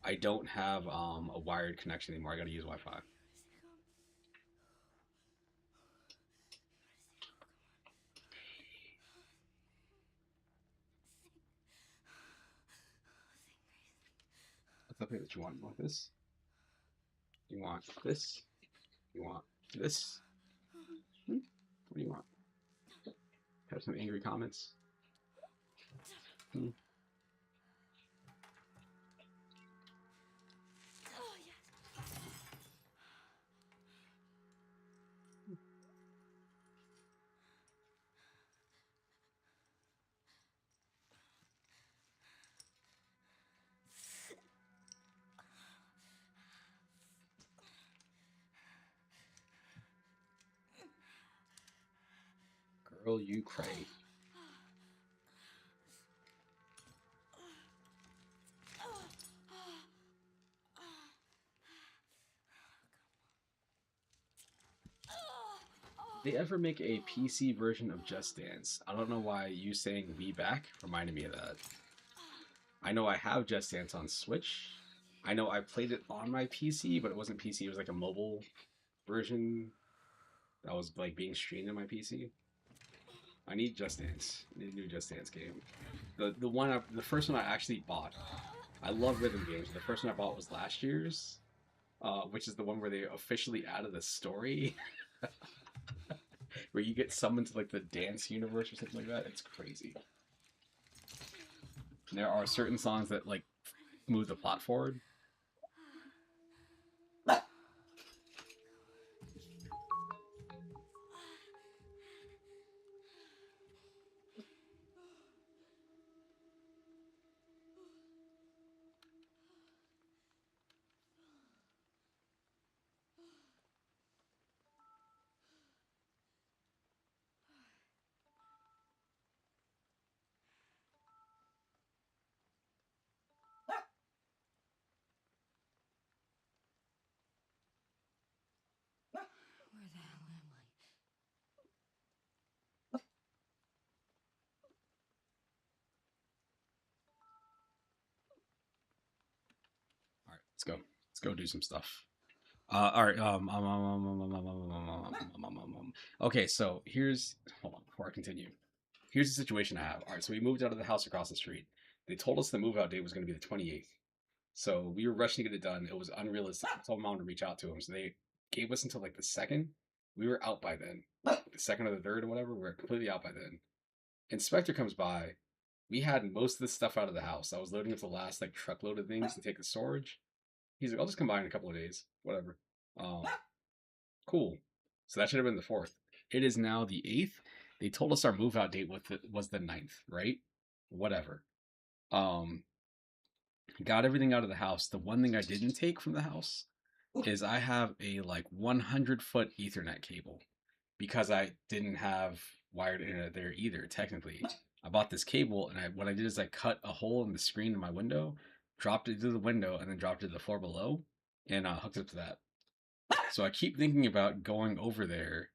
I don't have a wired connection anymore. I got to use Wi-Fi. What's up here that you want? You want this? You want this? You want this? Hmm? What do you want? Have some angry comments? Hmm? Girl, you cray. They ever make a PC version of Just Dance? I don't know why you saying "We Back" reminded me of that. I know I have Just Dance on Switch. I know I played it on my PC, but it wasn't PC. It was like a mobile version that was like being streamed on my PC. I need Just Dance. I need a new Just Dance game. The first one I actually bought. I love rhythm games. The first one I bought was last year's, which is the one where they officially added the story, where you get summoned to like the dance universe or something like that. It's crazy. And there are certain songs that like move the plot forward. Where the hell am I? All right, let's go. Let's go do some stuff. All right. Okay, so here's hold on before I continue. Here's the situation I have. All right, so we moved out of the house across the street. They told us the move out date was going to be the 28th. So we were rushing to get it done. It was unrealistic. I told mom to reach out to him. So they gave us until like the second. We were out by then. The second or the third or whatever. We were completely out by then. Inspector comes by. We had most of the stuff out of the house. I was loading up the last like truckload of things to take the storage. He's like, I'll just come by in a couple of days. Whatever. Um, cool. So that should have been the fourth. It is now the eighth. They told us our move out date was the ninth, right? Whatever. Um, got everything out of the house. The one thing I didn't take from the house is I have a like 100-foot Ethernet cable because I didn't have wired internet there either. Technically, I bought this cable, and what I did is I cut a hole in the screen of my window, dropped it through the window, and then dropped it to the floor below, and hooked it up to that. So I keep thinking about going over there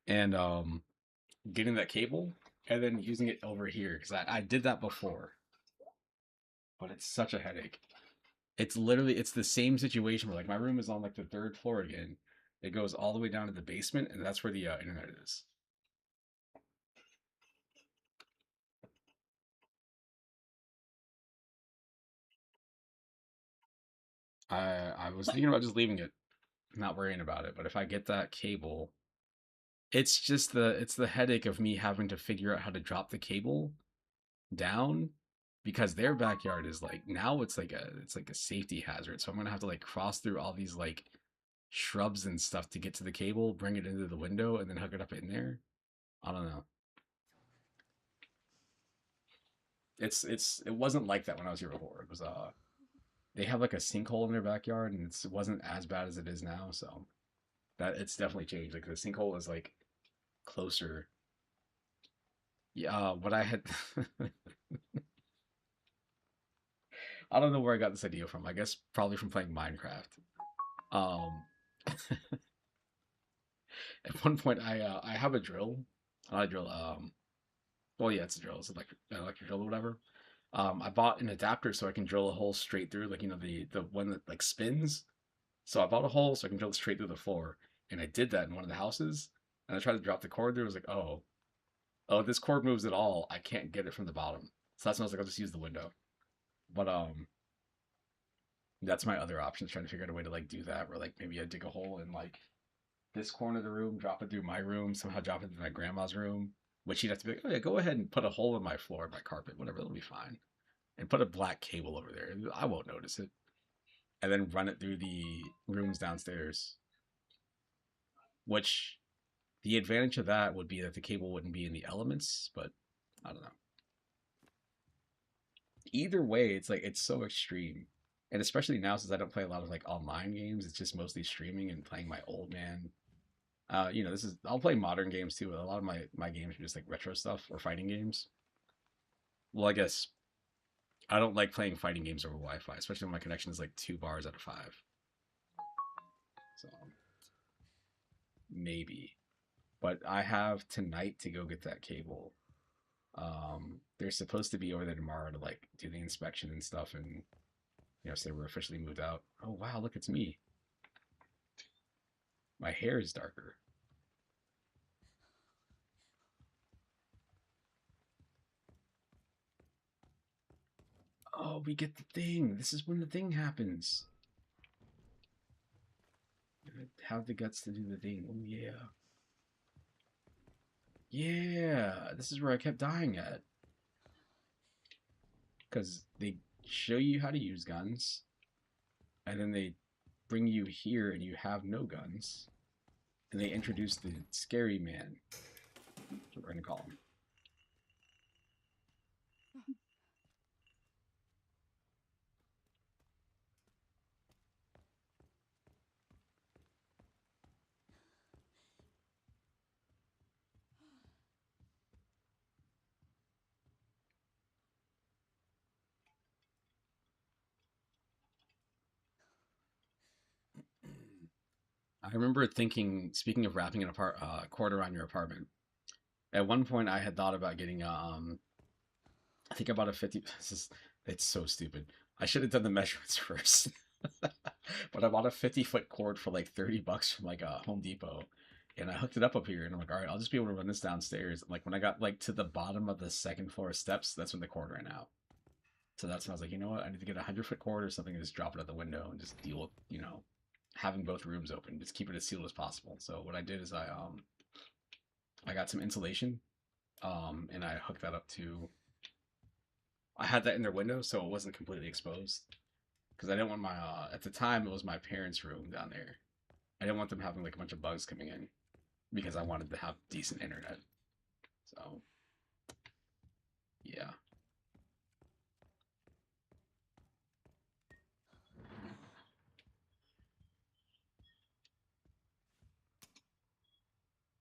and getting that cable and then using it over here because I did that before, but it's such a headache. It's the same situation where like my room is on like the third floor again. It goes all the way down to the basement, and that's where the internet is. I was thinking about just leaving it, not worrying about it. But if I get that cable, it's the headache of me having to figure out how to drop the cable down because their backyard is like now it's like a safety hazard. So I'm gonna have to like cross through all these like shrubs and stuff to get to the cable, bring it into the window, and then hook it up in there. I don't know. It wasn't like that when I was here before. It was they have like a sinkhole in their backyard, and it wasn't as bad as it is now. So that it's definitely changed. Like the sinkhole is like closer. Yeah, what I had. I don't know where I got this idea from. I guess probably from playing Minecraft. Um, at one point, I have a drill, not a drill. Well, yeah, it's a drill. It's an electric drill or whatever. I bought an adapter so I can drill a hole straight through, like the one that like spins. So I bought a hole so I can drill it straight through the floor, and I did that in one of the houses. And I tried to drop the cord through. I was like, oh, this cord moves at all. I can't get it from the bottom. So that's when I was like, I'll just use the window. But that's my other option, is trying to figure out a way to like do that, where like maybe I dig a hole in like this corner of the room, drop it through my room, somehow drop it into my grandma's room, which she'd have to be like, oh yeah, go ahead and put a hole in my floor, my carpet, whatever, it'll be fine. And put a black cable over there. I won't notice it. And then run it through the rooms downstairs. Which the advantage of that would be that the cable wouldn't be in the elements, but I don't know. Either way, it's like it's so extreme. And especially now since I don't play a lot of like online games, it's just mostly streaming and playing my old man. This is I'll play modern games too. A lot of my games are just like retro stuff or fighting games. Well, I guess I don't like playing fighting games over Wi-Fi, especially when my connection is like 2 bars out of 5. So maybe, but I have tonight to go get that cable. They're supposed to be over there tomorrow to like do the inspection and stuff, and say we're officially moved out. Oh wow, look, it's me. My hair is darker. Oh, we get the thing. This is when the thing happens. Have the guts to do the thing. Oh yeah. Yeah, this is where I kept dying at. Because they show you how to use guns, and then they bring you here and you have no guns. And they introduce the scary man. That's what we're going to call him. I remember thinking, speaking of wrapping an cord around your apartment, at one point I had thought about getting I think I bought a 50. It's so stupid. I should have done the measurements first. But I bought a 50-foot cord for like $30 from like a Home Depot, and I hooked it up here. And I'm like, all right, I'll just be able to run this downstairs. And like when I got like to the bottom of the second floor steps, that's when the cord ran out. So that's when I was like, you know what? I need to get a 100-foot cord or something and just drop it out the window and just deal with having both rooms open. Just keep it as sealed as possible. So what I did is I got some insulation, and I hooked that up to. I had that in their window, so it wasn't completely exposed. Because I didn't want my at the time it was my parents' room down there. I didn't want them having like a bunch of bugs coming in, because I wanted to have decent internet. So yeah.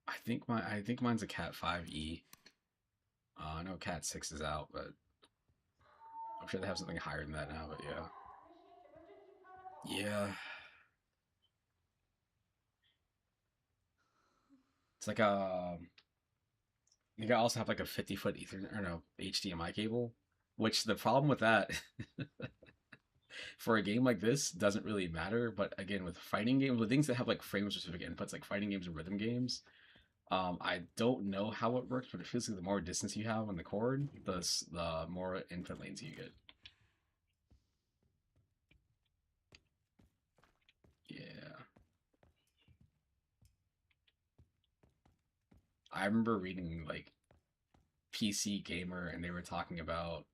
I think mine's a Cat 5e. I know Cat 6 is out, but I'm sure they have something higher than that now. But yeah, it's like you can also have like a 50-foot Ethernet or no HDMI cable. Which the problem with that for a game like this doesn't really matter. But again, with fighting games, with things that have like frame specific inputs, like fighting games and rhythm games, I don't know how it works, but it feels like the more distance you have on the cord, the more input lanes you get. Yeah. I remember reading like PC Gamer, and they were talking about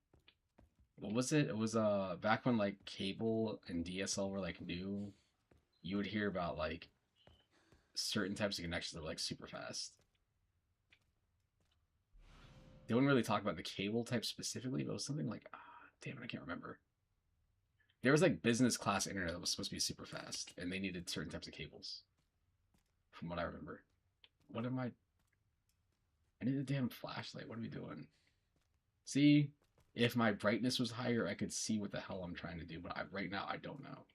what was it? It was back when like cable and DSL were like new. You would hear about like certain types of connections that were like super fast. They wouldn't really talk about the cable type specifically, but it was something like damn it, I can't remember. There was like business class internet that was supposed to be super fast, and they needed certain types of cables, from what I remember. What am I? I need a damn flashlight. What are we doing? See, if my brightness was higher, I could see what the hell I'm trying to do, but right now I don't know.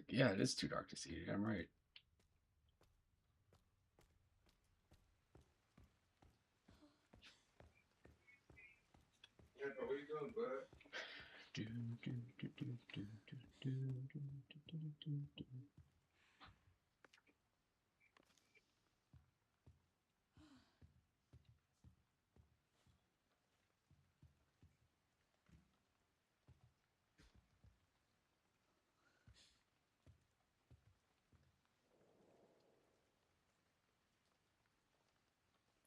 Yeah, it is too dark to see. I'm right. Yeah, but what are you doing, bud?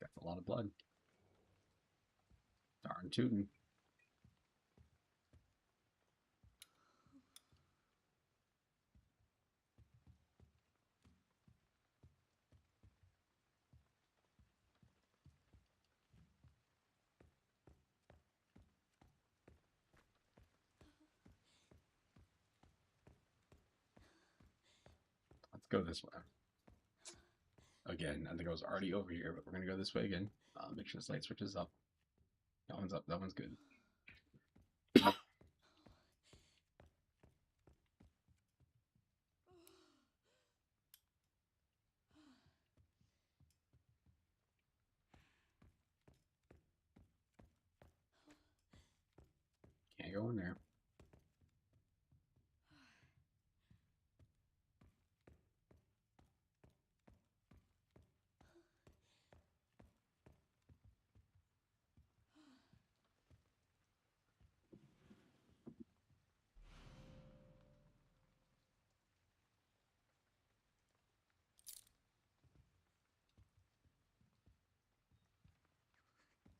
That's a lot of blood. Darn tootin'. Let's go this way. Again, I think I was already over here, but we're gonna go this way again. Make sure this light switches up. That one's up. That one's good. Can't go in there.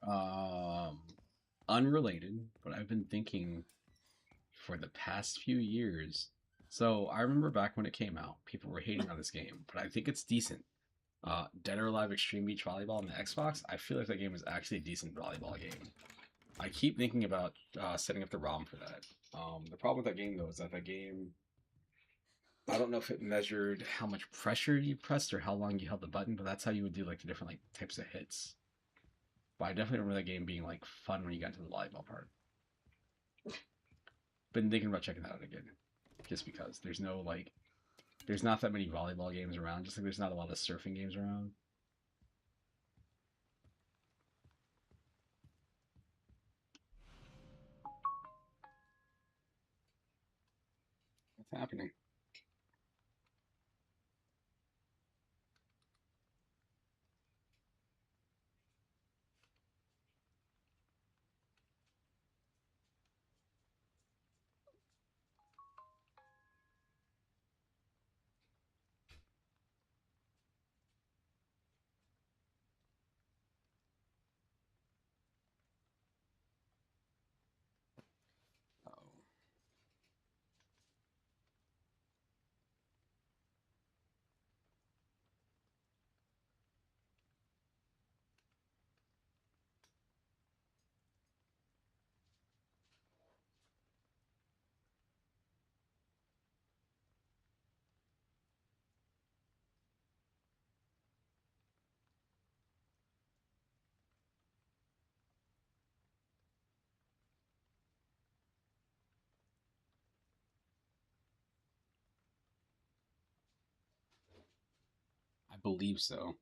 Um, Unrelated, but I've been thinking for the past few years. So I remember back when it came out, people were hating on this game, but I think it's decent. Dead or Alive Extreme Beach Volleyball on the Xbox, I feel like that game is actually a decent volleyball game. I keep thinking about setting up the ROM for that. The problem with that game though is that game, I don't know if it measured how much pressure you pressed or how long you held the button, but that's how you would do like the different like types of hits. But I definitely remember that game being like fun when you got to the volleyball part. Been thinking about checking that out again, just because there's not that many volleyball games around. Just like there's not a lot of surfing games around. What's happening? Oh, I believe so.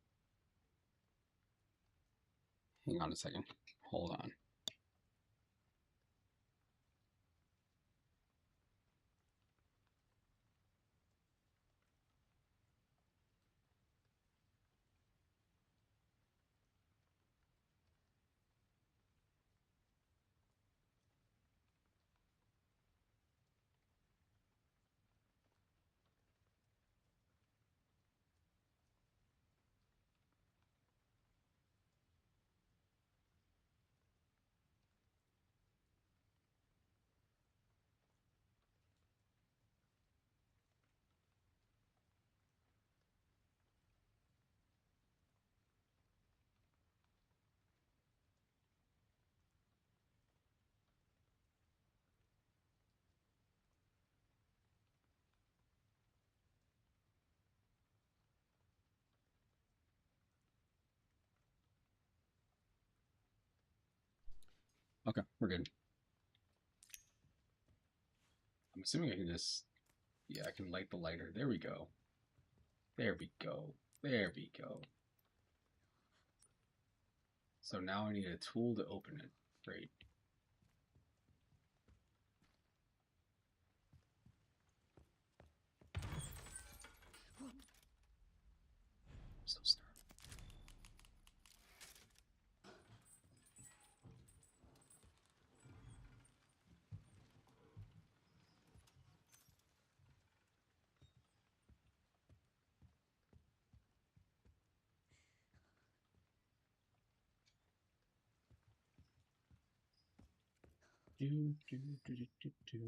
Hang on a second. Hold on. Okay, we're good. I'm assuming I can just Yeah, I can light the lighter. There we go. There we go. There we go. So now I need a tool to open it. Great. So startled. Do, do, do, do, do, do.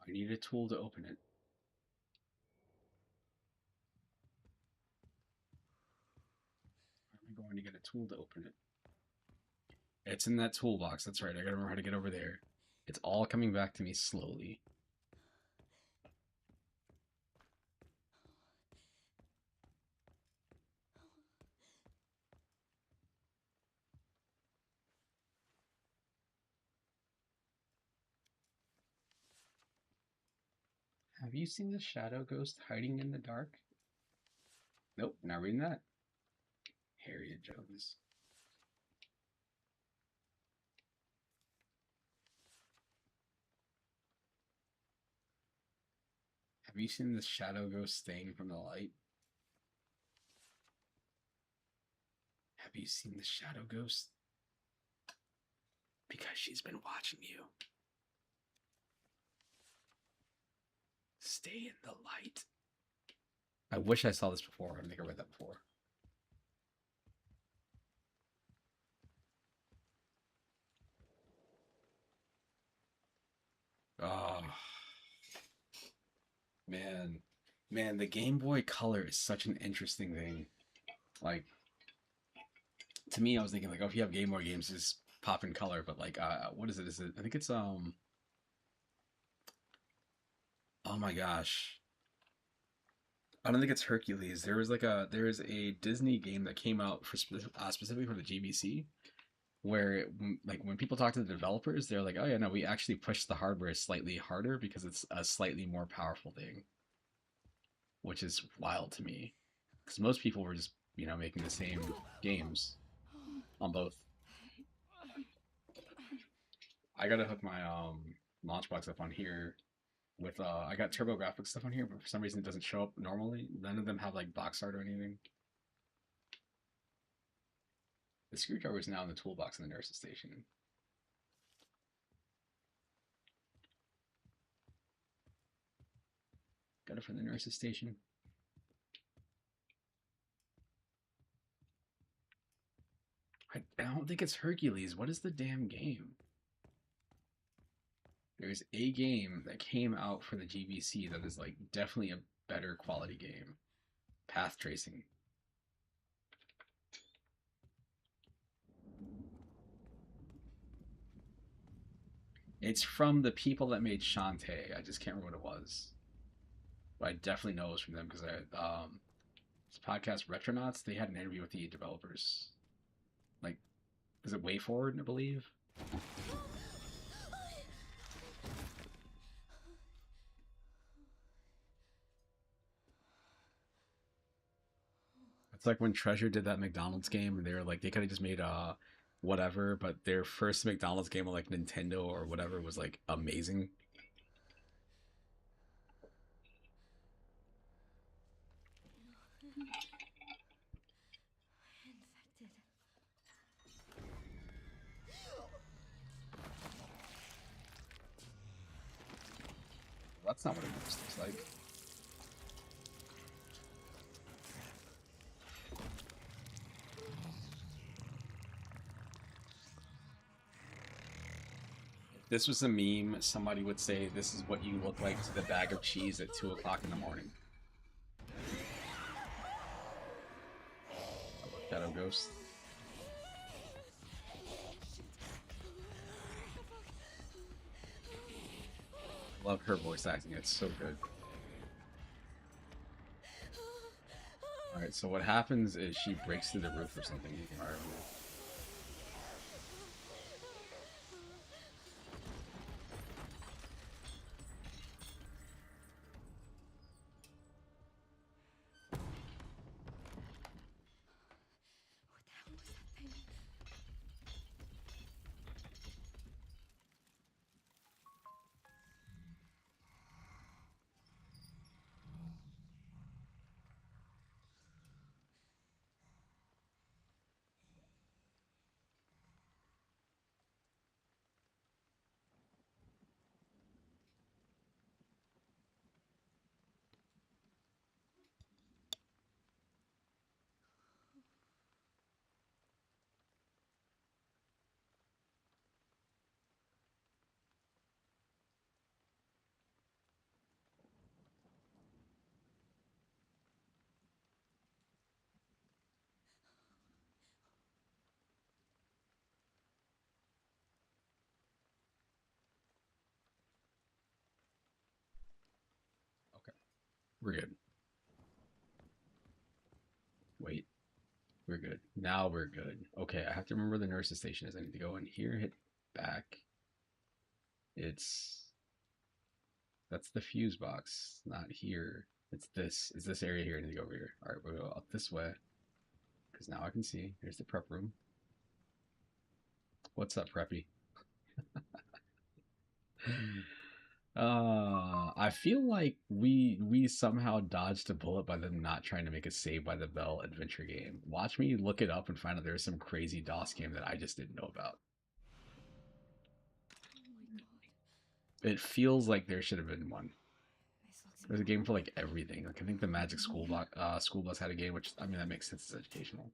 I need a tool to open it. Where am I going to get a tool to open it? It's in that toolbox. That's right. I gotta remember how to get over there. It's all coming back to me slowly. Have you seen the shadow ghost hiding in the dark? Nope, not reading that. Harriet Jones. Have you seen the shadow ghost staying from the light? Have you seen the shadow ghost? Because she's been watching you. Stay in the light. I wish I saw this before. I don't think I read that before. Oh, man. Man, the Game Boy Color is such an interesting thing. Like, to me, I was thinking, like, oh, if you have Game Boy games, just pop in color. But, like, what is it? Is it? I think it's, oh my gosh. I don't think it's Hercules. There is a Disney game that came out for specifically for the GBC, where like when people talk to the developers, they're like, "Oh yeah, no, we actually pushed the hardware slightly harder because it's a slightly more powerful thing," which is wild to me, because most people were just making the same games on both. I gotta hook my launchbox up on here with I got TurboGrafx stuff on here, but for some reason it doesn't show up normally. None of them have like box art or anything. The screwdriver is now in the toolbox in the nurse's station. Got it from the nurse's station. I don't think it's Hercules. What is the damn game? There's a game that came out for the GBC that is like definitely a better quality game. Path Tracing. It's from the people that made Shantae. I just can't remember what it was. But I definitely know it was from them because this podcast Retronauts, they had an interview with the developers. Like, is it Way Forward, I believe? It's like when Treasure did that McDonald's game, and they were like, they could have just made whatever, but their first McDonald's game on like Nintendo or whatever was like amazing. Infected. That's not what it looks like. If this was a meme, somebody would say this is what you look like to the bag of cheese at 2 o'clock in the morning. Shadow Ghost. Love her voice acting, it's so good. Alright, so what happens is she breaks through the roof or something. Alright. What the hell was that thing? Okay. We're good. Wait. We're good. Now we're good. Okay, I have to remember where the nurse's station is. I need to go in here, hit back. That's the fuse box, not here. It's this area here. I need to go over here. Alright, we'll go up this way. Because now I can see. Here's the prep room. What's up, Preppy? I feel like we somehow dodged a bullet by them not trying to make a Saved by the Bell adventure game. Watch me look it up and find out there's some crazy DOS game that I just didn't know about. Oh my god. It feels like there should have been one. This looks There's a game for like everything. Like I think the Magic School Bus had a game, which I mean that makes sense. It's educational.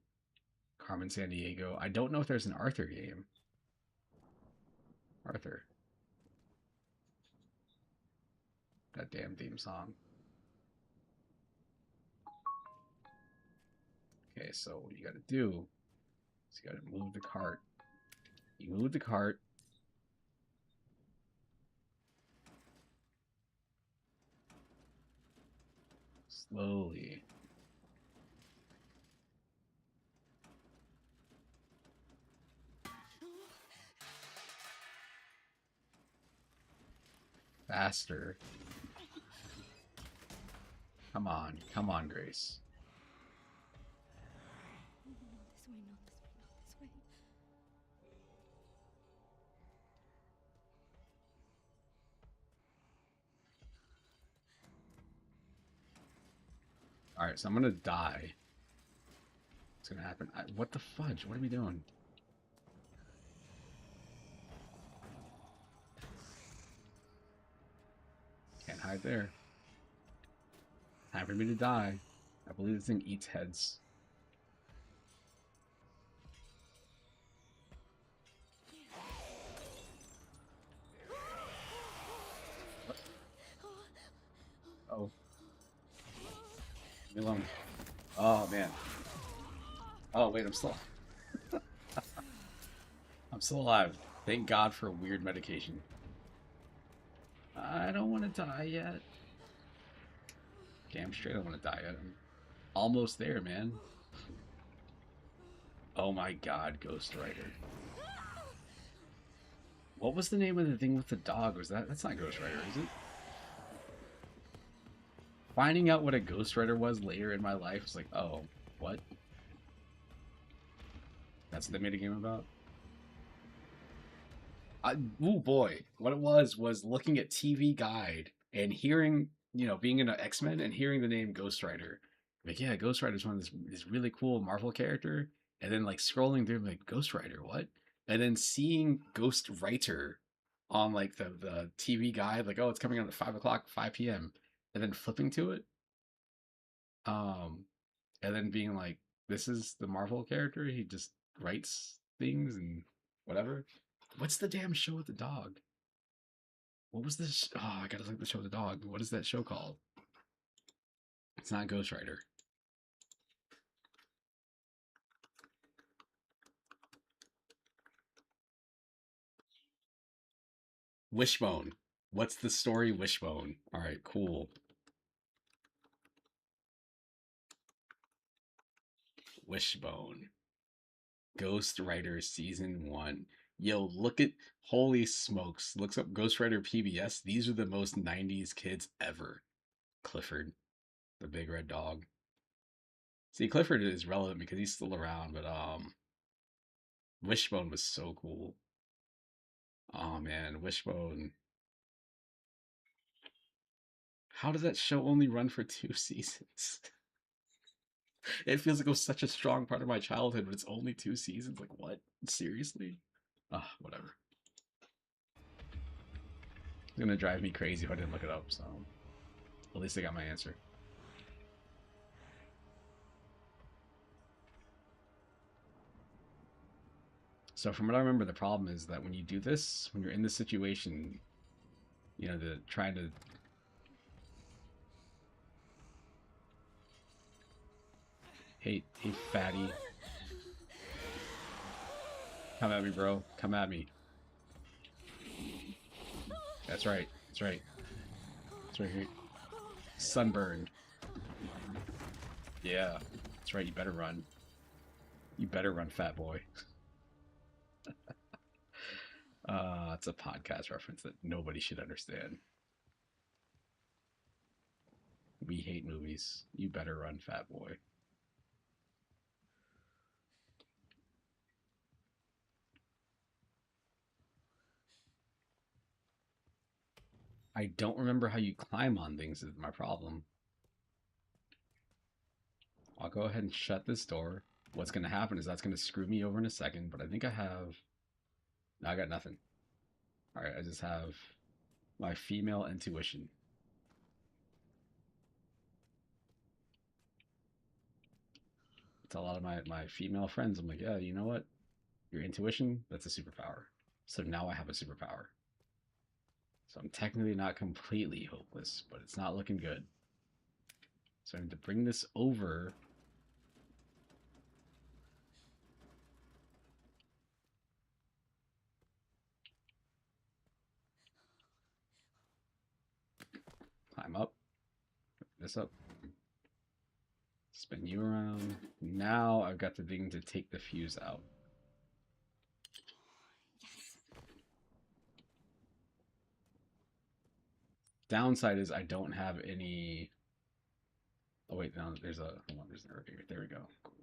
Carmen San Diego. I don't know if there's an Arthur game. Arthur. That damn theme song. Okay, so what you gotta do is you gotta move the cart. You move the cart. Slowly. Faster. Come on, Grace. Not this way, not this way, not this way. Alright, so I'm gonna die. What's gonna happen? What the fudge? What are we doing? Can't hide there. Time for me to die. I believe this thing eats heads. Oh. Leave me alone. Oh, man. Oh, wait, I'm still... I'm still alive. Thank God for weird medication. I don't want to die yet. Damn straight I don't want to die yet. I'm almost there, man. Oh my God, Ghost Rider. What was the name of the thing with the dog? Was that's not Ghost Rider, is it? Finding out what a Ghost Rider was later in my life was like, oh, what? That's what they made a game about? Oh boy, what it was looking at TV Guide and hearing, you know, being into X-Men and hearing the name Ghost Rider. Like, yeah, Ghost Rider's one of this really cool Marvel character. And then like scrolling through like Ghost Rider, what? And then seeing Ghost Writer on like the TV Guide, like, oh, it's coming on at 5 o'clock, 5 p.m. And then flipping to it. Um, and then being like, this is the Marvel character. He just writes things and whatever. What's the damn show with the dog? What was this? Oh, I gotta look at the show with the dog. What is that show called? It's not Ghost Rider. Wishbone. What's the story, Wishbone? All right, cool. Wishbone. Ghost Rider Season 1. Yo, look at, holy smokes. Looks up Ghost Rider PBS. These are the most 90s kids ever. Clifford, the big red dog. See, Clifford is relevant because he's still around, but Wishbone was so cool. Oh man, Wishbone. How does that show only run for 2 seasons? It feels like it was such a strong part of my childhood, but it's only 2 seasons. Like, what? Seriously? Ah, whatever. It's gonna drive me crazy if I didn't look it up, so at least I got my answer. So from what I remember, the problem is that when you do this, when you're in this situation, you know, the trying to hey fatty. Come at me, bro. Come at me. That's right. That's right. That's right here. Sunburned. Yeah. That's right. You better run. You better run, fat boy. It's a podcast reference that nobody should understand. We hate movies. You better run, fat boy. I don't remember how you climb on things is my problem. I'll go ahead and shut this door. What's going to happen is that's going to screw me over in a second, but I think I have... No, I got nothing. Alright, I just have my female intuition. To a lot of my female friends, I'm like, yeah, you know what? Your intuition, that's a superpower. So now I have a superpower. So I'm technically not completely hopeless, but it's not looking good. So I need to bring this over. Climb up. Pick this up. Spin you around. Now I've got the thing to take the fuse out. Downside is I don't have any... Oh wait, no, there's a... Hold on, there's an error here. There we go. Cool.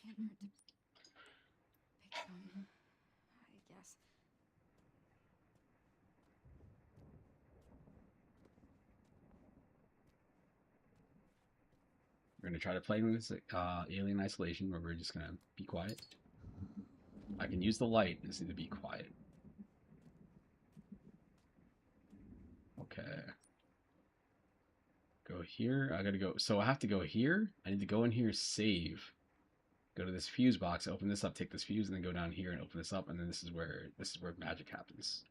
Can't hurt to pick some, I guess. We're going to try to play this alien isolation where we're just going to be quiet. I can use the light, just need to be quiet. Okay. Go here. I gotta go. So I have to go here. I need to go in here, save. Go to this fuse box, open this up, take this fuse, and then go down here and open this up, and then this is where magic happens.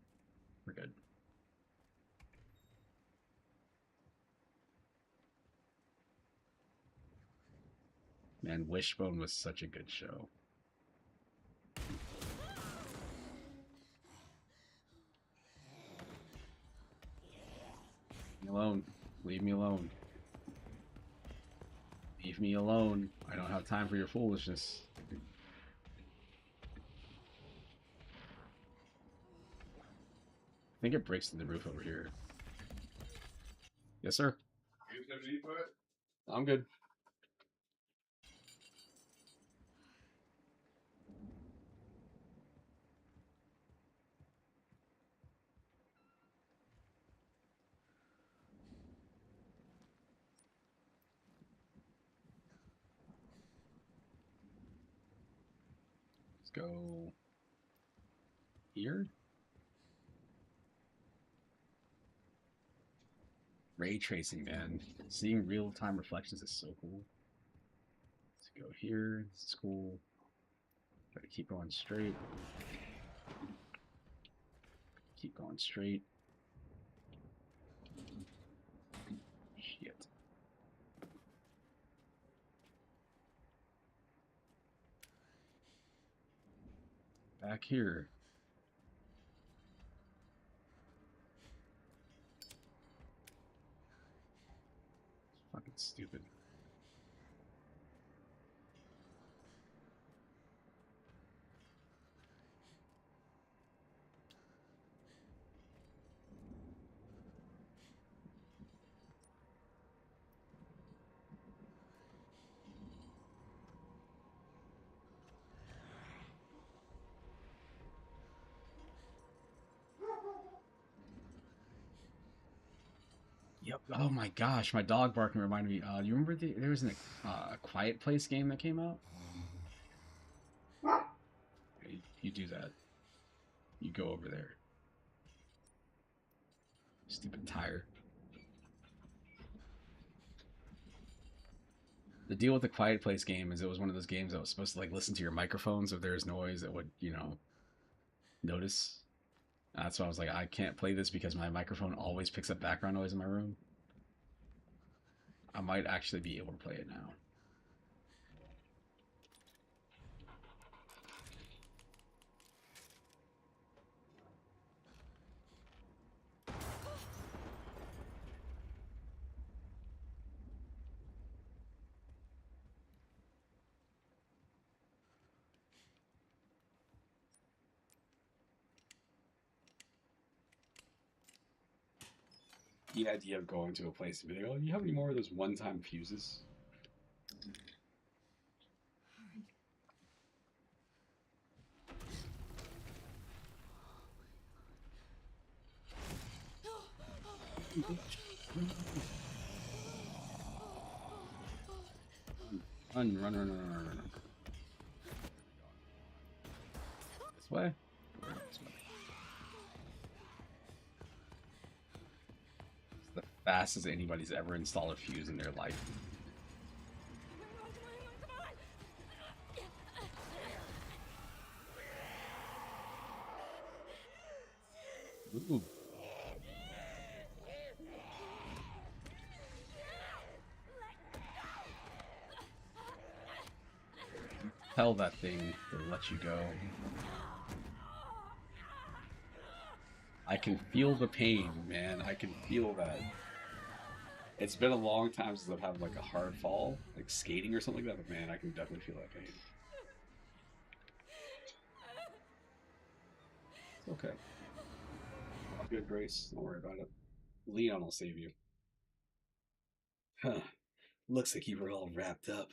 We're good. Man, Wishbone was such a good show. Leave me alone. Leave me alone. Leave me alone. I don't have time for your foolishness. I think it breaks through the roof over here. Yes, sir. You some to eat for it? I'm good. Let's go here. Ray tracing, man. Seeing real-time reflections is so cool. Let's go here. This is cool. Try to keep going straight. Keep going straight. Shit. Back here. Fucking stupid. Yep. Oh my gosh, my dog barking reminded me. You remember there was a Quiet Place game that came out? You do that. You go over there. Stupid tire. The deal with the Quiet Place game is it was one of those games that was supposed to like listen to your microphones if there's noise it would, notice. That's why I was like, I can't play this because my microphone always picks up background noise in my room. I might actually be able to play it now. The idea of going to a place and be like, oh, you have any more of those one-time fuses? Run. This way? This way. It's the fastest anybody's ever installed a fuse in their life. Ooh. Tell that thing to let you go. I can feel the pain, man. I can feel that. It's been a long time since I've had like a hard fall, like skating or something like that, but man, I can definitely feel that pain. It's okay. All good, Grace. Don't worry about it. Leon will save you. Huh. Looks like you were all wrapped up.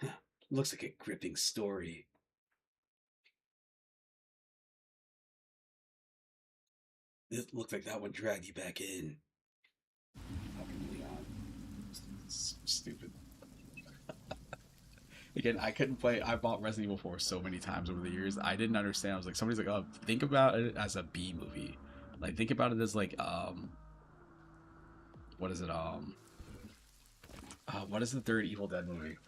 Huh. Looks like a gripping story. It looks like that one dragged you back in. Fucking Leon. So stupid. Again, I couldn't play. I bought Resident Evil 4 so many times over the years. I didn't understand. I was like, somebody's like, oh, think about it as a B movie. Like, think about it as like, what is it? What is the third Evil Dead movie?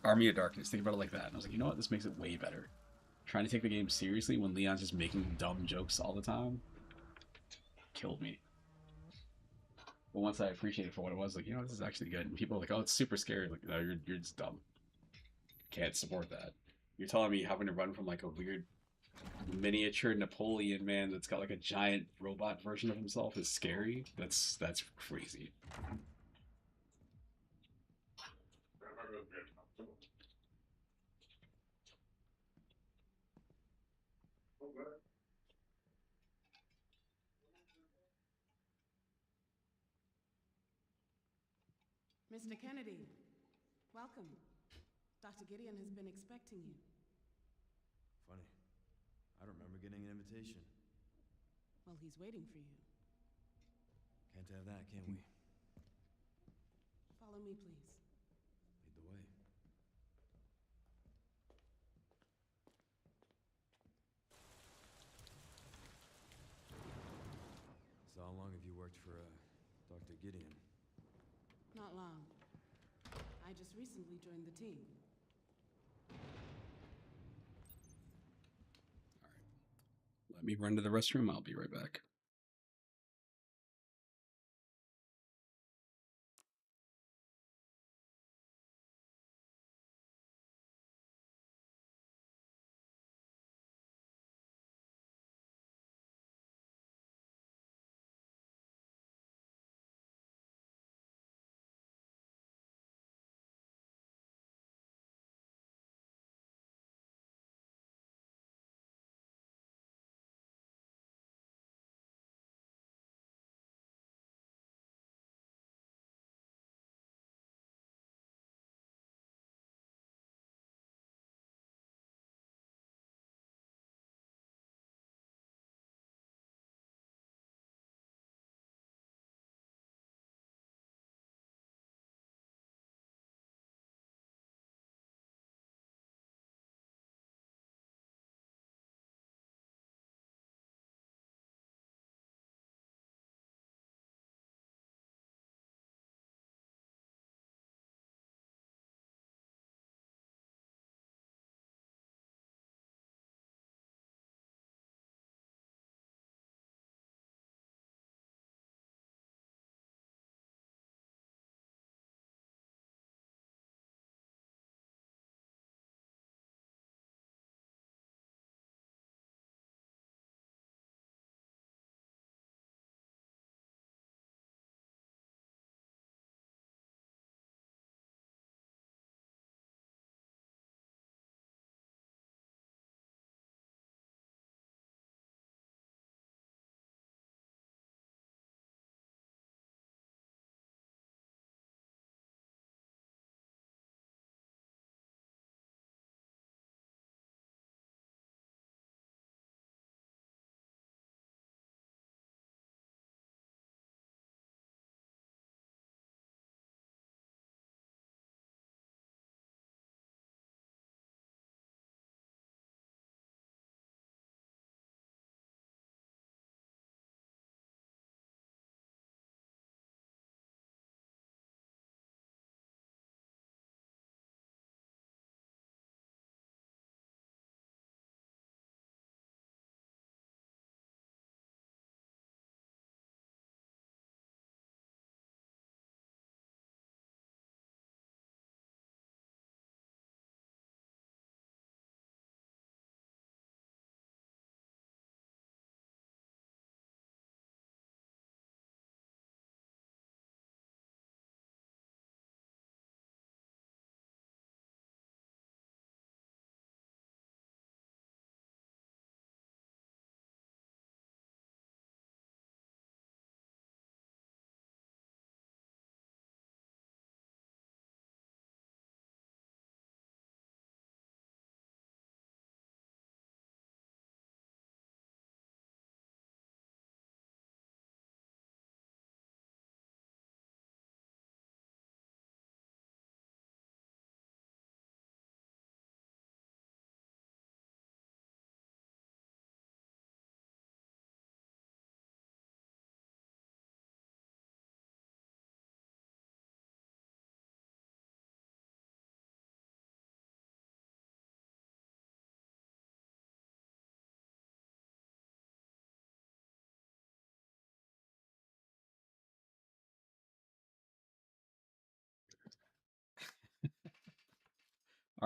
Army of Darkness. Think about it like that. And I was like, you know what? This makes it way better. Trying to take the game seriously when Leon's just making dumb jokes all the time killed me. But once I appreciated it for what it was, like, this is actually good. And people are like, oh, it's super scary. Like, no, you're just dumb. Can't support that. You're telling me having to run from like a weird miniature Napoleon man that's got like a giant robot version of himself is scary? That's crazy. Mr. Kennedy, welcome. Dr. Gideon has been expecting you. Funny. I don't remember getting an invitation. Well, he's waiting for you. Can't have that, can we? Follow me, please. Lead the way. So how long have you worked for, Dr. Gideon? Not long. I just recently joined the team. Let me run to the restroom. I'll be right back.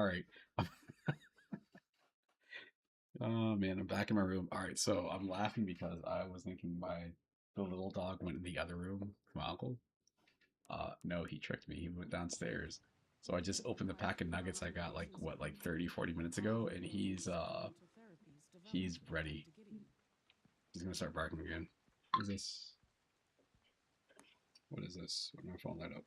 All right. Oh man, I'm back in my room. All right, so I'm laughing because I was thinking the little dog went in the other room with my uncle. No, he tricked me. He went downstairs. So I just opened the pack of nuggets I got like what, like 30, 40 minutes ago, and he's ready. He's gonna start barking again. What is this? What is this? When my phone light up.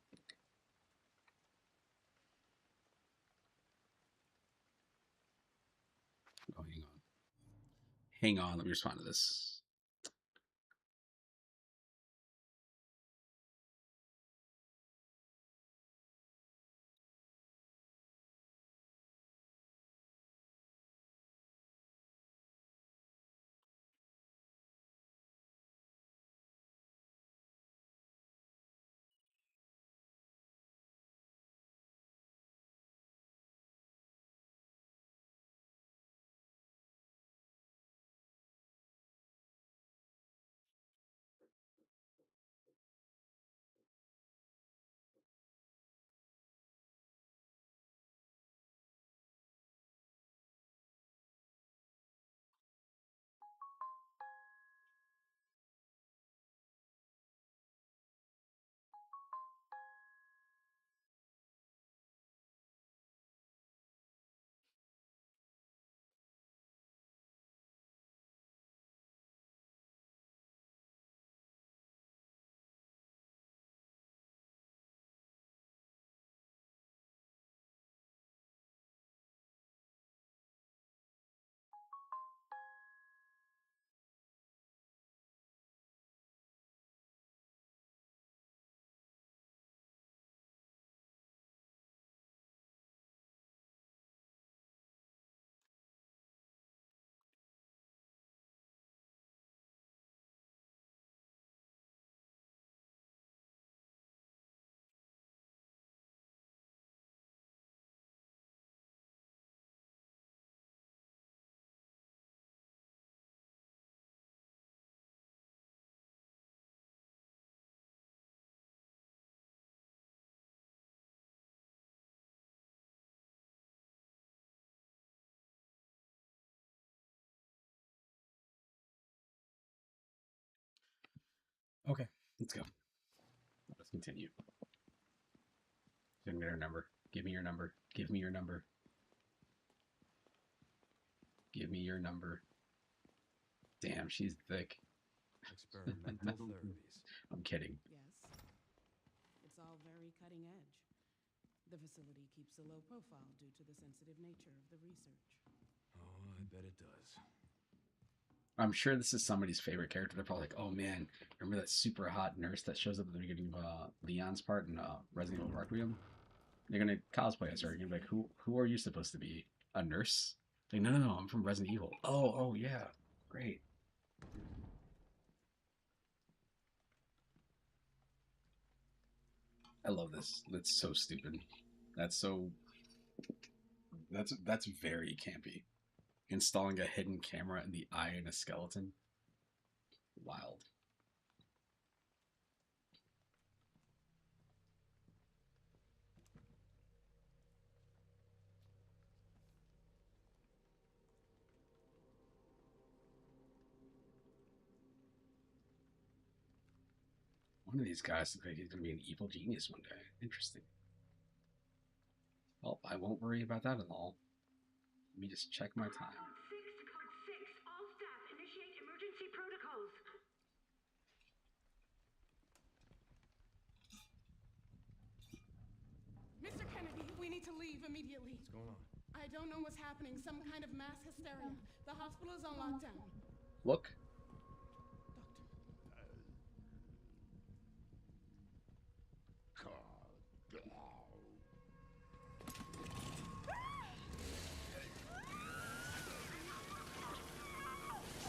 Oh, hang on. Hang on, let me respond to this. Okay, let's go. Let's continue. Give me her number. Give me your number. Give me your number. Give me your number. Damn, she's thick. Experimental therapies. I'm kidding. Yes. It's all very cutting edge. The facility keeps a low profile due to the sensitive nature of the research. Oh, I bet it does. I'm sure this is somebody's favorite character. They're probably like, oh man, remember that super hot nurse that shows up at the beginning of Leon's part in Resident Evil Requiem? They're gonna cosplay as her. You're gonna be like, who are you supposed to be? A nurse? Like, no, I'm from Resident Evil. Oh yeah, great. I love this. That's so stupid. That's so. That's very campy. Installing a hidden camera in the eye in a skeleton. Wild. One of these guys looks like he's gonna be an evil genius one day. Interesting. Well, I won't worry about that at all. Let me just check my time. Code 6, all staff initiate emergency protocols. Mr. Kennedy, we need to leave immediately. What's going on? I don't know what's happening. Some kind of mass hysteria. The hospital is on lockdown. Look.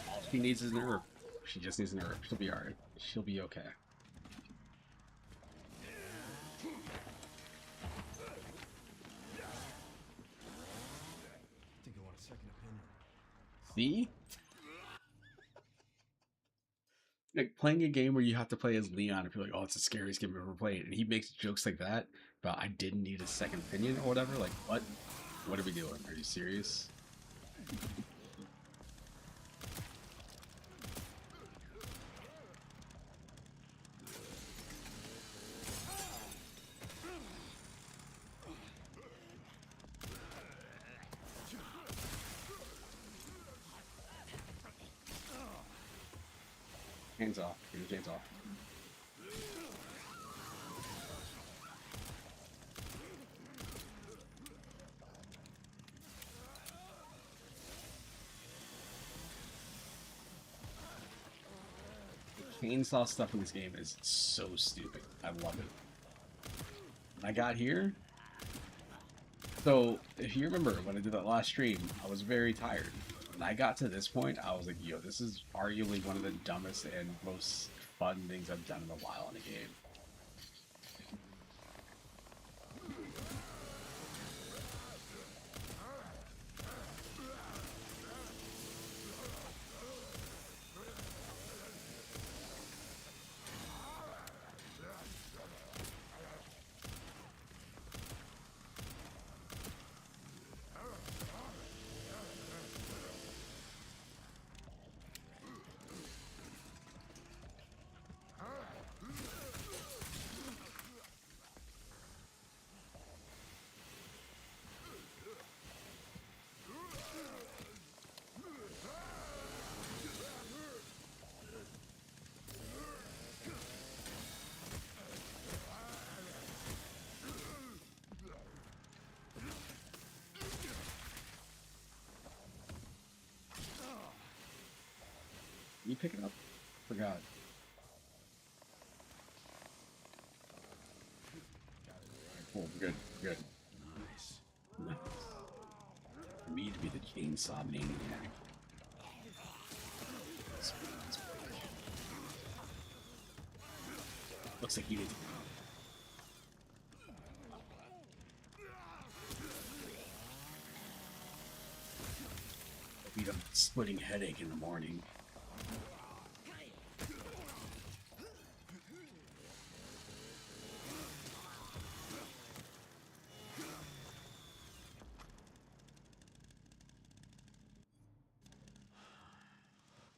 All she needs is an herb. She just needs an herb. She'll be alright. She'll be okay. I think I want a second opinion. See? Like playing a game where you have to play as Leon, if you're like, oh, it's the scariest game I've ever played, and he makes jokes like that about I didn't need a second opinion or whatever. Like, what? What are we doing? Are you serious? Hands off. Get your hands off. The chainsaw stuff in this game is so stupid. I love it. When I got here, so if you remember when I did that last stream, I was very tired. When I got to this point, I was like, yo, this is arguably one of the dumbest and most fun things I've done in a while in a game. You pick it up? Forgot. Cool, good, good. Nice. Nice. For me to be the chainsaw maniac. Looks like you need to. Beat a splitting headache in the morning.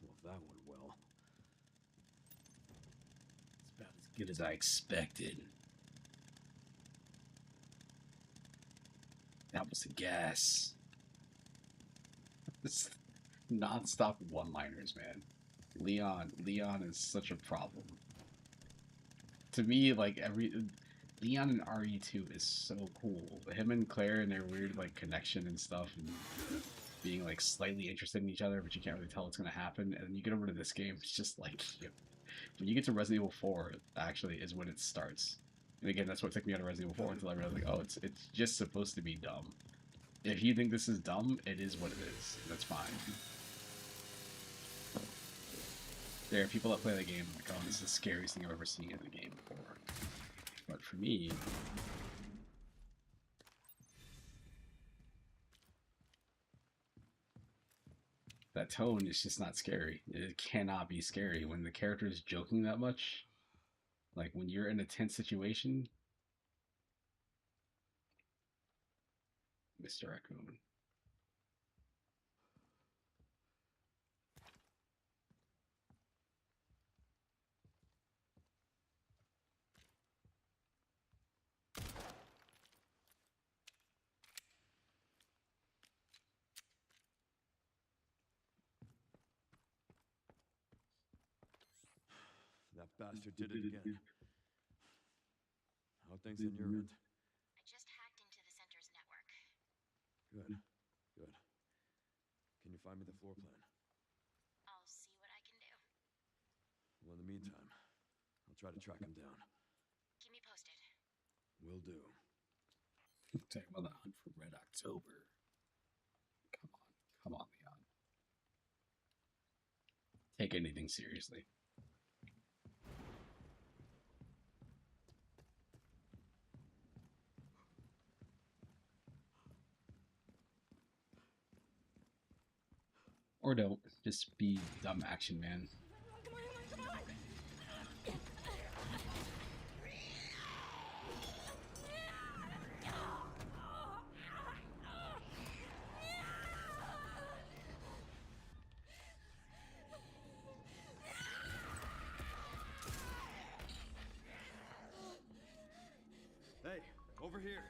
Well, that went well. It's about as good as I expected. That was the gas. This non-stop one-liners, man. Leon is such a problem. To me, like Leon and RE2 is so cool. Him and Claire and their weird like connection and stuff, and being like slightly interested in each other, but you can't really tell what's gonna happen. And then you get over to this game, it's just like when you get to Resident Evil 4, actually is when it starts. And again, that's what took me out of Resident Evil 4 until I realized like, oh, it's just supposed to be dumb. If you think this is dumb, it is what it is. That's fine. There are people that play the game like, oh, this is the scariest thing I've ever seen in the game before. But for me, that tone is just not scary. It cannot be scary when the character is joking that much. Like when you're in a tense situation, Mr. Raccoon. That bastard did it again. How are things on your end? I just hacked into the center's network. Good. Good. Can you find me the floor plan? I'll see what I can do. Well, in the meantime, I'll try to track him down. Keep me posted. Will do. Talking about the hunt for Red October. Come on, Leon. Take anything seriously. Or don't. Just be dumb action man. Over here.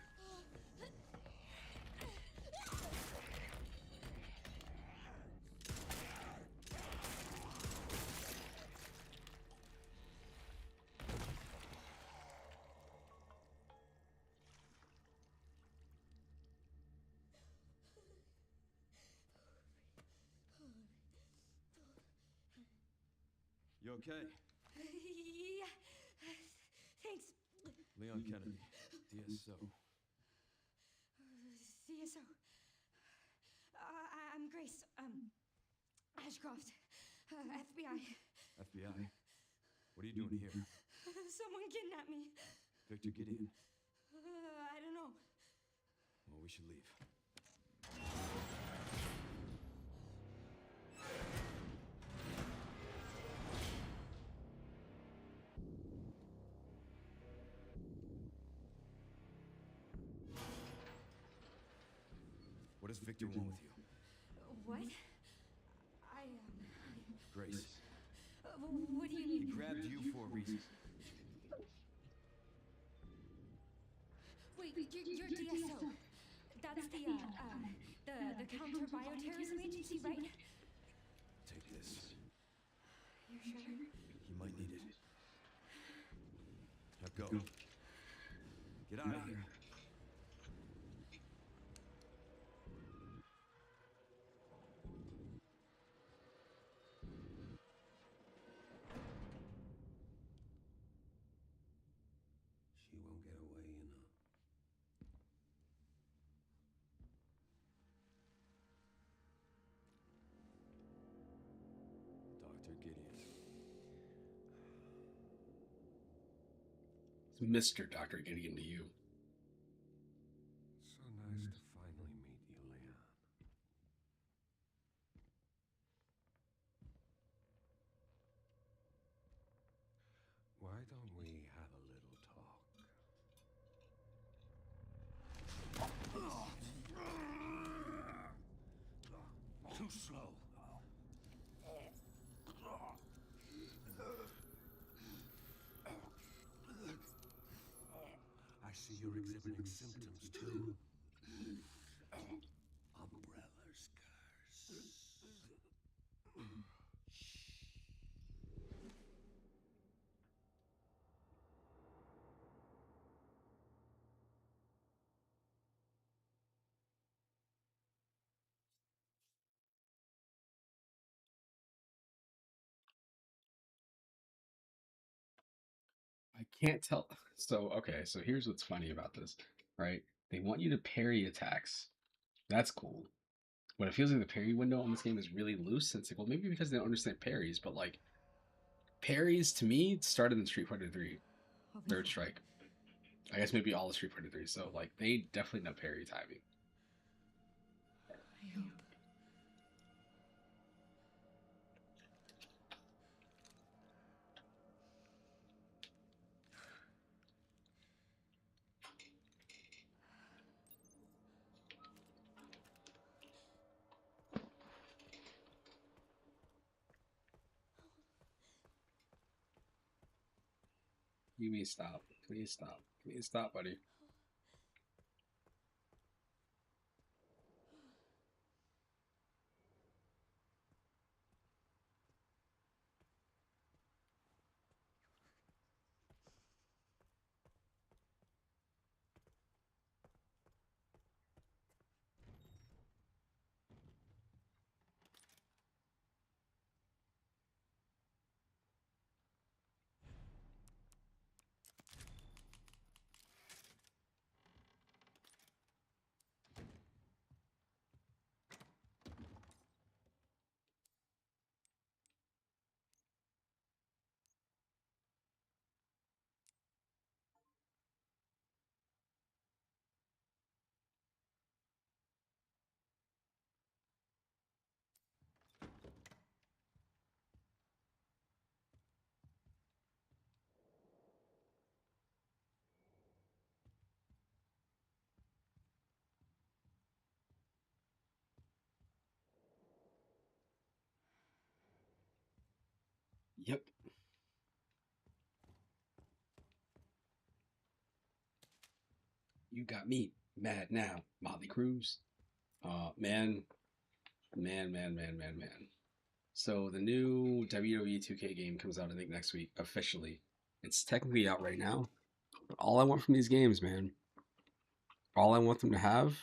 You okay? Yeah. Thanks. Leon Kennedy, DSO. CSO. I'm Grace. Ashcroft. FBI. FBI? What are you doing here? Someone kidnapped me. Victor Gideon. I don't know. Well, we should leave. What does Victor want with you? What? Grace, What do you he mean? grabbed you for a reason. Wait, you're DSO. That's the counter bioterrorism agency, right? Take this. You sure? You might need it. Now go. Get out of here. She won't get away, you know. Dr. Gideon. It's Mr. Dr. Gideon to you. So nice to finally meet you, Leon. Why don't we have a little talk? Too slow. I see you're exhibiting symptoms too. Umbrella's curse. I can't tell. So, okay, so here's what's funny about this, right? They want you to parry attacks. That's cool. But it feels like the parry window on this game is really loose. And it's like, well, maybe because they don't understand parries, but like parries to me started in Street Fighter 3, Third Strike. I guess maybe all of Street Fighter 3. So like they definitely know parry timing. I hope. You mean stop. Please stop. Please stop, buddy. Yep. You got me mad now, Motley Cruz. Man. So the new WWE 2K game comes out, I think, next week officially. It's technically out right now. But all I want from these games, man, all I want them to have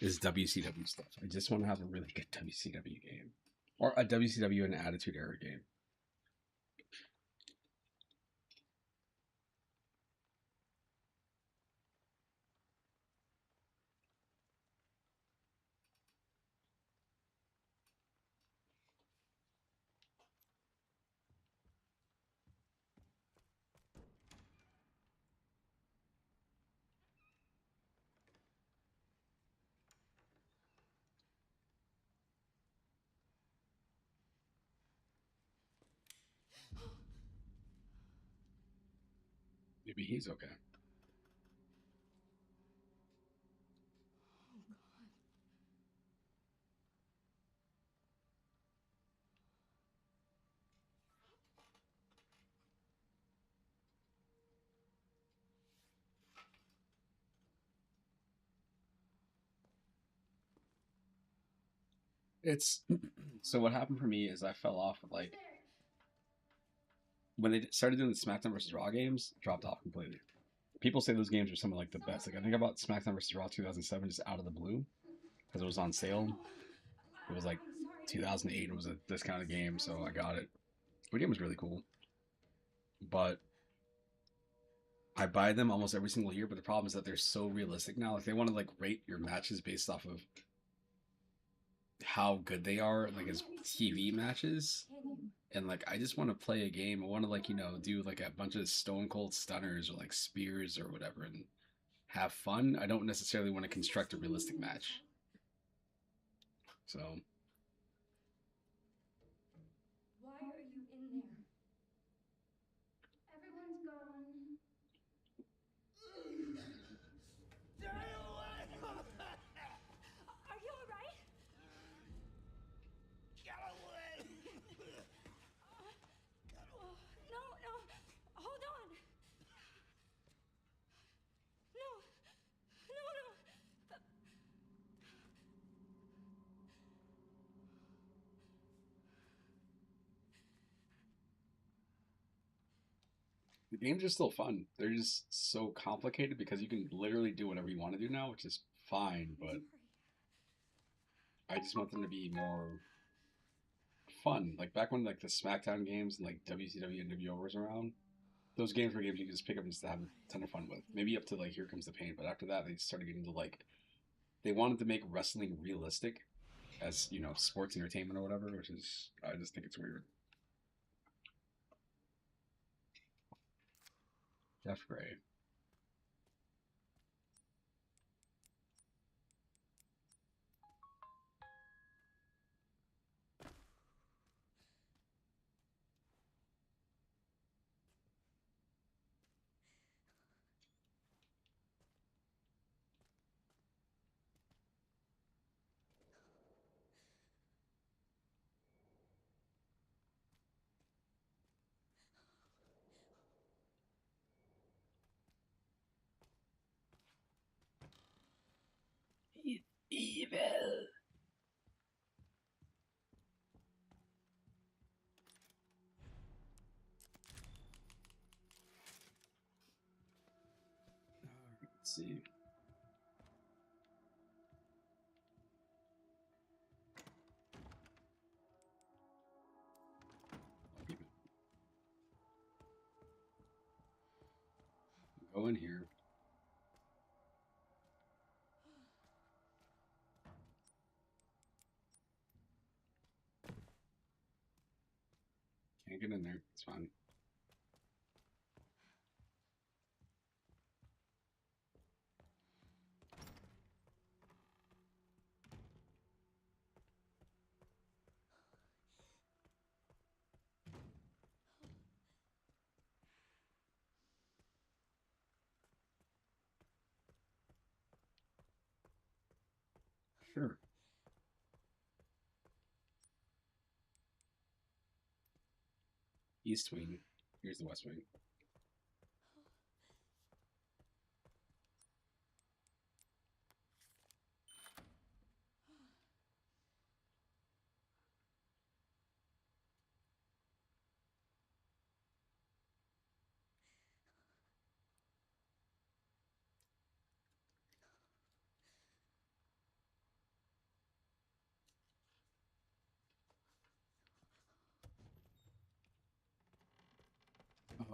is WCW stuff. I just want to have a really good WCW game, or a WCW and Attitude Era game. Maybe he's okay. It's so what happened for me is I fell off of like when they started doing the SmackDown versus Raw games, dropped off completely. People say those games are some of like the best. Like I think about SmackDown versus Raw 2007 just out of the blue because it was on sale. It was like 2008. It was a discounted game, so I got it. The game was really cool, but I buy them almost every single year. But the problem is that they're so realistic now. Like they want to like rate your matches based off of how good they are, like as TV matches. And like I just want to play a game. I want to like do like a bunch of Stone Cold Stunners or like Spears or whatever and have fun. I don't necessarily want to construct a realistic match. So Why are you in there? Everyone's gone. Are you alright? No, no. Hold on. No. No, no. the games are still fun. They're just so complicated because you can literally do whatever you want to do now, which is fine. But I just want them to be more fun. Like back when like the SmackDown games and like WCW and NWO was around, those games were games you could just pick up and just have a ton of fun with. Maybe up to like Here Comes the Pain, but after that they started getting to like they wanted to make wrestling realistic as sports entertainment or whatever, which is I just think it's weird. Jeff Gray. He's evil. Let's see. Go in here. Can't get in there. It's fine. Sure. East Wing. Here's the West Wing.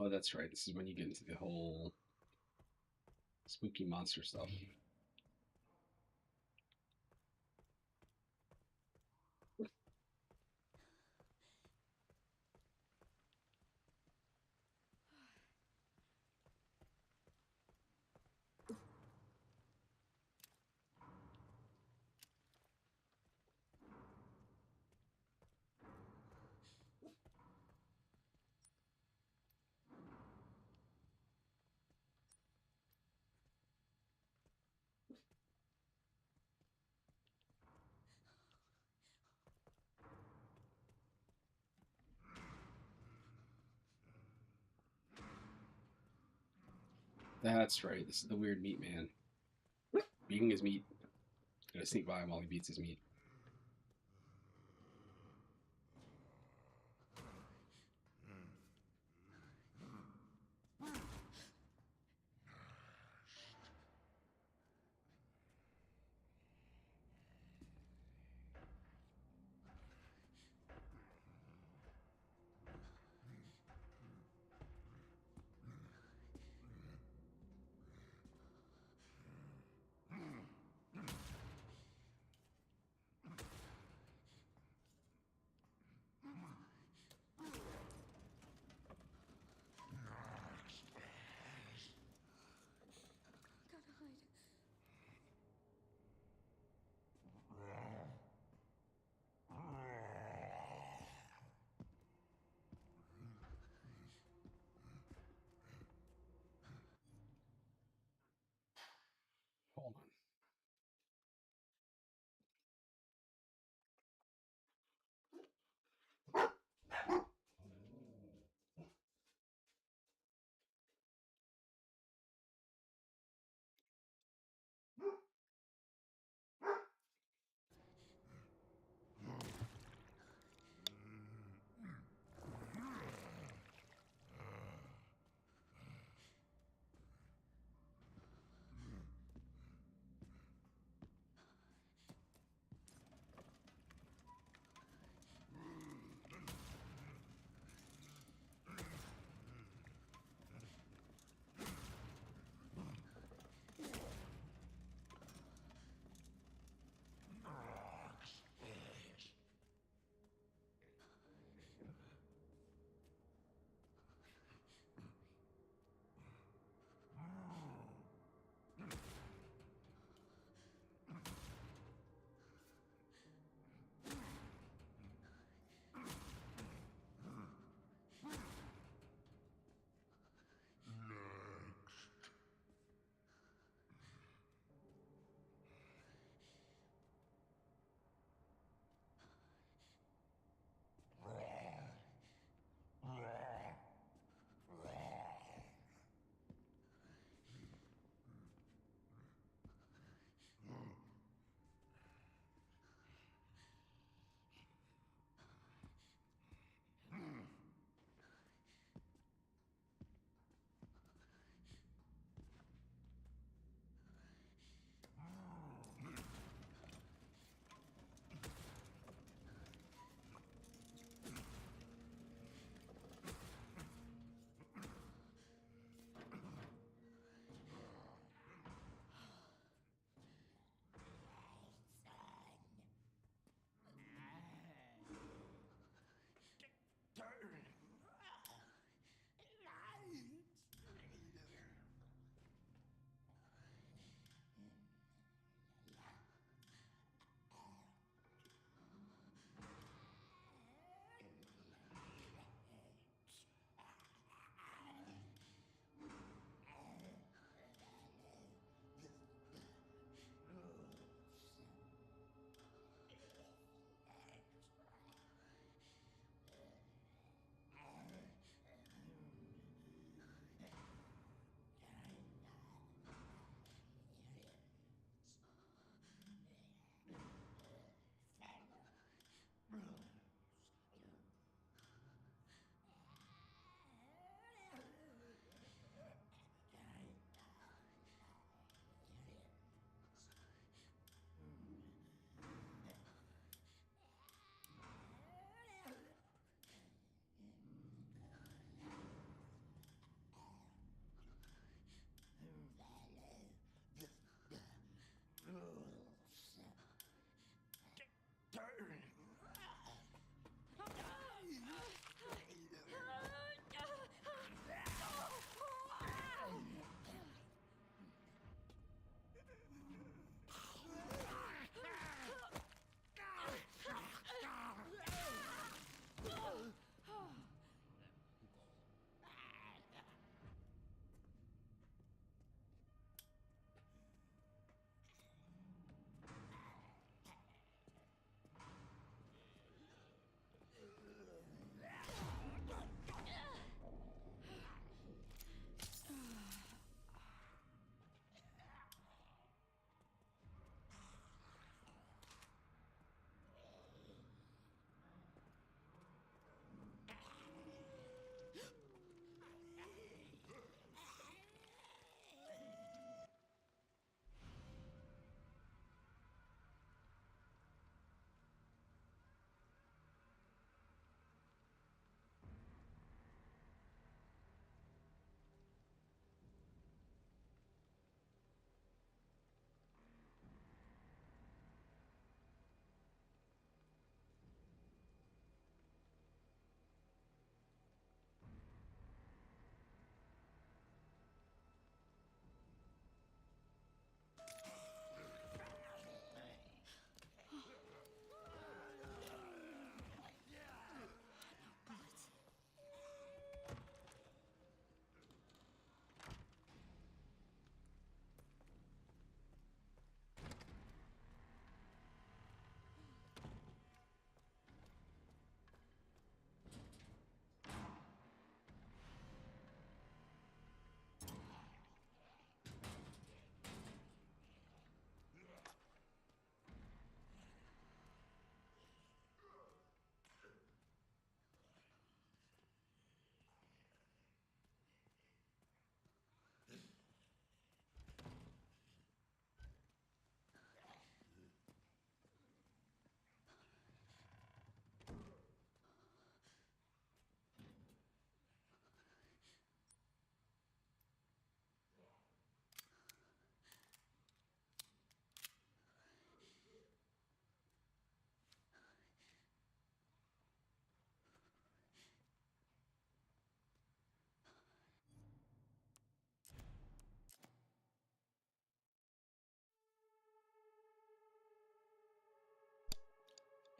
Oh, that's right. This is when you get into the whole spooky monster stuff. That's right. This is the weird meat man. Beating his meat. Gonna sneak by him while he beats his meat.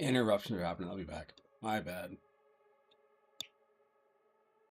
Interruptions are happening. I'll be back. My bad.